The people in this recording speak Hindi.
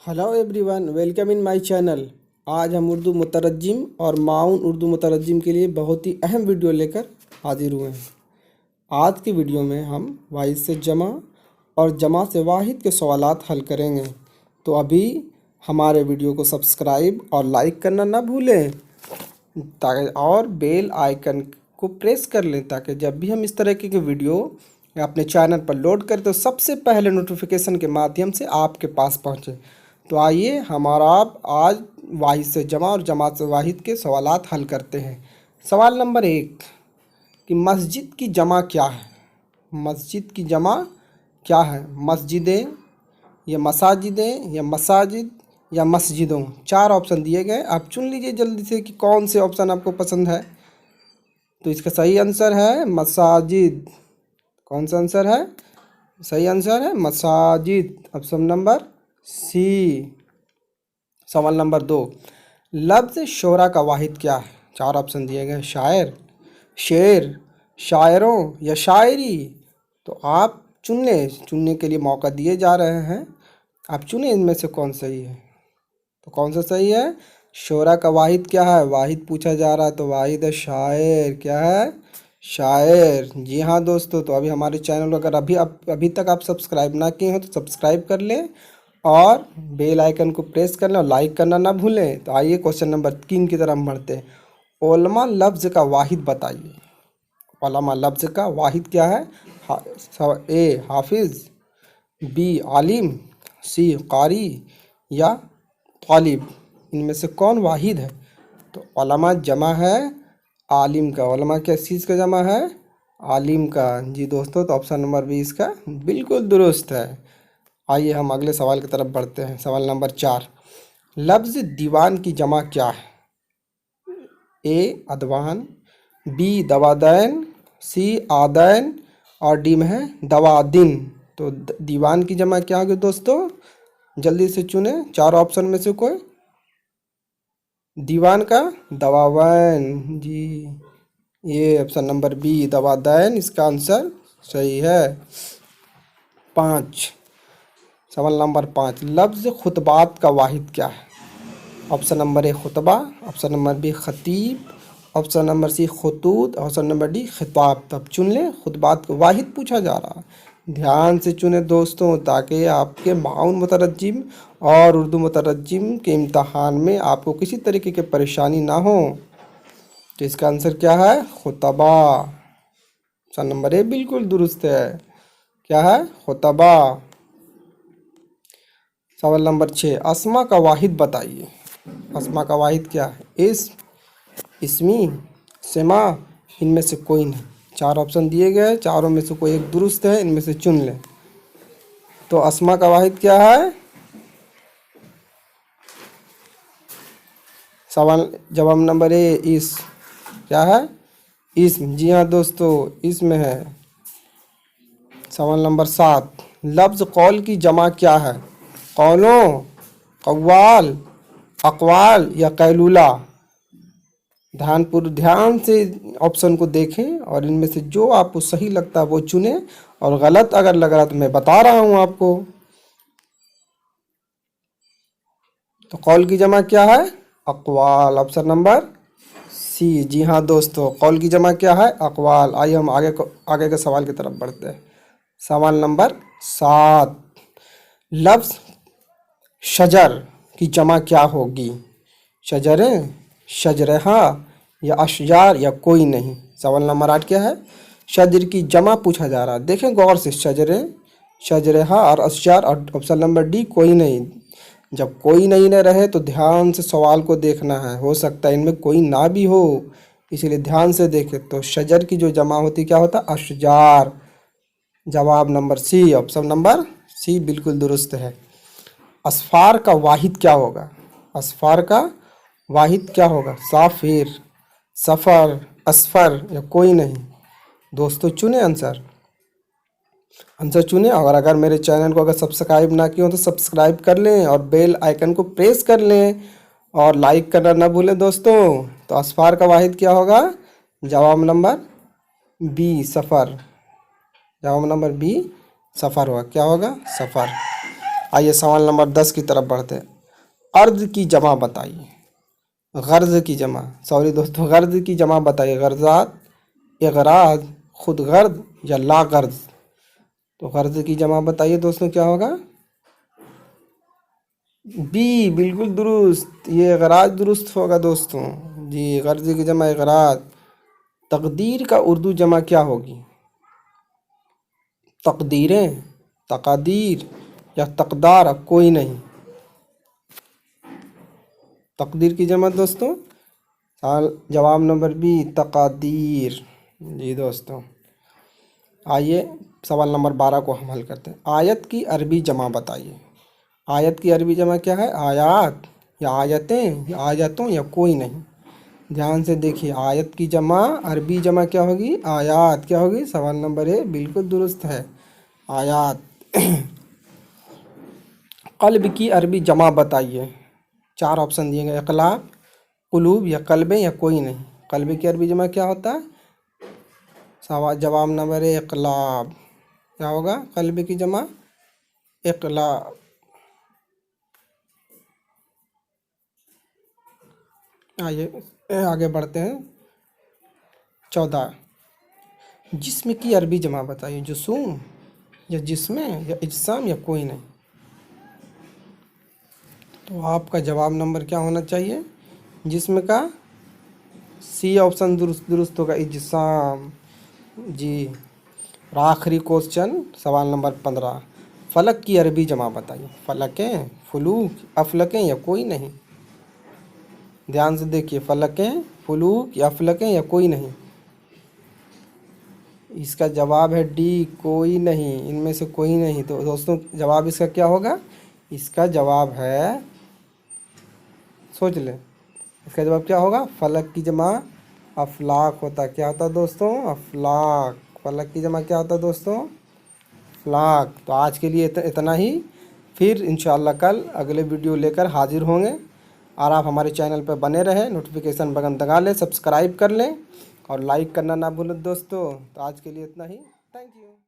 Hello everyone, welcome in my channel. आज हम उर्दू मुतरज्जिम और माउन उर्दू मुतरज्जिम के लिए बहुत ही अहम वीडियो लेकर हाजिर हुए हैं। आज की वीडियो में हम वाहिद से जमा और जमा से वाहिद के सवालात हल करेंगे। तो अभी हमारे वीडियो को सब्सक्राइब और लाइक करना ना भूलें ताकि और बेल आइकन को प्रेस कर लें ताकि जब भी हम इस तरह के वीडियो अपने चैनल पर लोड करें तो सबसे पहले नोटिफिकेशन के माध्यम से आपके पास पहुंचे। तो आइए हमारा आज वाहिद से जमा और जमा से वाहिद के सवालात हल करते हैं। सवाल नंबर 1 कि मस्जिद की जमा क्या है? मस्जिद की जमा क्या है? मस्जिदें या मसाजिदें या मसाजिद या मस्जिदों। 4 ऑप्शन दिए गए, आप चुन लीजिए जल्दी से कि कौन से ऑप्शन आपको पसंद है। तो इसका सही आंसर है मसाजिद। कौन सा आंसर है? सही आंसर है मसाजिद, ऑप्शन नंबर सी। सवाल नंबर 2 लफ्ज़ शोरा का वाहिद क्या है? 4 ऑप्शन दिए गए, शायर, शेर, शायरों या शायरी। तो आप चुनने के लिए मौका दिए जा रहे हैं, आप चुने इनमें से कौन सही है। तो कौन सा सही है? शोरा का वाहिद क्या है? वाहिद पूछा जा रहा है तो वाहिद है शायर। क्या है? शायर। जी हाँ दोस्तों, तो अभी हमारे चैनल को अगर अभी तक आप सब्सक्राइब ना किए हो तो सब्सक्राइब कर लें और बेल आइकन को प्रेस कर लें और लाइक करना ना भूलें। तो आइए क्वेश्चन नंबर 3 की तरफ बढ़ते हैं। उलमा लफ्ज़ का वाहिद बताइए। उलमा लफ्ज़ का वाहिद क्या है? ए हाफिज़, बी आलिम, सी कारी या तालिब। इनमें से कौन वाहिद है? तो उलमा जमा है आलिम का। उलमा किस चीज़ का जमा है? आलिम का। जी दोस्तों, तो ऑप्शन नंबर बी इसका बिल्कुल दुरुस्त है। आइए हम अगले सवाल की तरफ बढ़ते हैं। सवाल नंबर 4 लफ्ज़ दीवान की जमा क्या है? ए अदवान, बी दवादैन, सी आदैन और डी में है दवादिन। तो दीवान की जमा क्या होगी दोस्तों? जल्दी से चुने 4 ऑप्शन में से कोई। दीवान का दवावैन। जी, ये ऑप्शन नंबर बी दवादैन इसका आंसर सही है। 5 सवाल नंबर 5 लफ्ज़ खुतबात का वाहिद क्या है? ऑप्शन नंबर ए खुतबा, ऑप्शन नंबर बी खतीब, ऑप्शन नंबर सी खतूत, ऑप्शन नंबर डी खिताब। तब चुन लें, खुतबात का वाहिद पूछा जा रहा है। ध्यान से चुने दोस्तों ताकि आपके माउन मुतरज्जिम और उर्दू मुतरज्जिम के इम्तहान में आपको किसी तरीके की परेशानी ना हो। तो इसका आंसर क्या है? खुतबा। ऑप्शन नंबर ए बिल्कुल दुरुस्त है। क्या है? खुतबा। सवाल नंबर 6 अस्मा का वाहिद बताइए। अस्मा का वाहिद क्या है? इस्मी, सिमा, इनमें से कोई नहीं। 4 ऑप्शन दिए गए, चारों में से कोई एक दुरुस्त है, इनमें से चुन लें। तो अस्मा का वाहिद क्या है? सवाल जवाब नंबर ए इस। क्या है? इस्म। जी हाँ दोस्तों, इसमें है। सवाल नंबर 7 लफ्ज़ कौल की जमा क्या है? कौलों, कव्वाल, अक़वाल या कैलूला। ध्यान से ऑप्शन को देखें और इनमें से जो आपको सही लगता है वो चुनें और गलत अगर लग रहा तो मैं बता रहा हूँ आपको। तो कौल की जमा क्या है? अक़वाल, ऑप्शन नंबर सी। जी हाँ दोस्तों, कौल की जमा क्या है? अक़वाल। आइए हम आगे के सवाल की तरफ बढ़ते हैं। सवाल नंबर 7 लफ्ज़ शजर की जमा क्या होगी? शजरें, शजरहा या अशजार या कोई नहीं। सवाल नंबर 8 क्या है? शजर की जमा पूछा जा रहा है। देखें गौर से, शजरें, शजरहा और अशजार और ऑप्शन नंबर डी कोई नहीं। जब कोई नहीं न रहे तो ध्यान से सवाल को देखना है, हो सकता है इनमें कोई ना भी हो, इसलिए ध्यान से देखें। तो शजर की जो जमा होती क्या होता? अशजार। जवाब number C, option number C बिल्कुल दुरुस्त है। असफार का वाहिद क्या होगा? असफार का वाहिद क्या होगा? साफिर, सफ़र, असफर या कोई नहीं। दोस्तों चुने आंसर चुने। और अगर मेरे चैनल को अगर सब्सक्राइब ना किए हो तो सब्सक्राइब कर लें और बेल आइकन को प्रेस कर लें और लाइक करना ना भूलें दोस्तों। तो असफार का वाहिद क्या होगा? जवाब नंबर बी सफ़र। जवाब नंबर बी सफ़र होगा। क्या होगा? सफ़र। आइए सवाल नंबर 10 की तरफ बढ़ते हैं। अर्ज की जमा बताइए। गर्ज की जमा, सॉरी दोस्तों, गर्ज की जमा बताइए। गर्जात, इगराज, खुद गर्ज या ला गर्ज। तो गर्ज की जमा बताइए दोस्तों, क्या होगा? बी, बिल्कुल दुरुस्त, ये इगराज दुरुस्त होगा दोस्तों जी। गर्ज की जमा इगराज। तकदीर का उर्दू जमा क्या होगी? तकदीरें, तकादीर या तकदार, कोई नहीं। तकदीर की जमा दोस्तों, जवाब नंबर बी, तकादीर जी दोस्तों। आइए सवाल नंबर 12 को हम हल करते हैं। आयत की अरबी जमा बताइए। आयत की अरबी जमा क्या है? आयात या आयतें या आयतों या कोई नहीं। ध्यान से देखिए, आयत की जमा अरबी जमा क्या होगी? आयात। क्या होगी? सवाल नंबर ए बिल्कुल दुरुस्त है, आयात। कल्ब की अरबी जमा बताइए। 4 ऑप्शन दिए गए, इक़लाब, कुलूब या कल्बें या कोई नहीं। कल्ब की अरबी जमा क्या होता है? सवाल जवाब नंबर ए, इक़लाब। क्या होगा कल्ब की जमा? इक़लाब। आइए आगे बढ़ते हैं। 14, जिस्म की अरबी जमा बताइए। जुसूम या जिस्में या इज्साम या कोई नहीं। तो आपका जवाब नंबर क्या होना चाहिए? जिस्म का सी ऑप्शन दुरुस्त होगा, इज्साम जी। और आखिरी क्वेश्चन सवाल नंबर 15, फलक की अरबी जमा बताइए। फलकें, फलूक, अफलकें या कोई नहीं। ध्यान से देखिए, फलकें, फलूक या अफलकें या कोई नहीं। इसका जवाब है डी, कोई नहीं, इनमें से कोई नहीं। तो दोस्तों जवाब इसका क्या होगा? इसका जवाब है, सोच लें, इसका जवाब क्या होगा? फलक की जमा अफलाक होता है। क्या होता है दोस्तों? अफलाक। फलक की जमा क्या होता है दोस्तों? अफलाक। तो आज के लिए इतना ही। फिर इंशाअल्लाह कल अगले वीडियो लेकर हाजिर होंगे। और आप हमारे चैनल पर बने रहें, नोटिफिकेशन बटन दबा लें, सब्सक्राइब कर लें और लाइक करना ना भूलें दोस्तों। तो आज के लिए इतना ही। Thank you.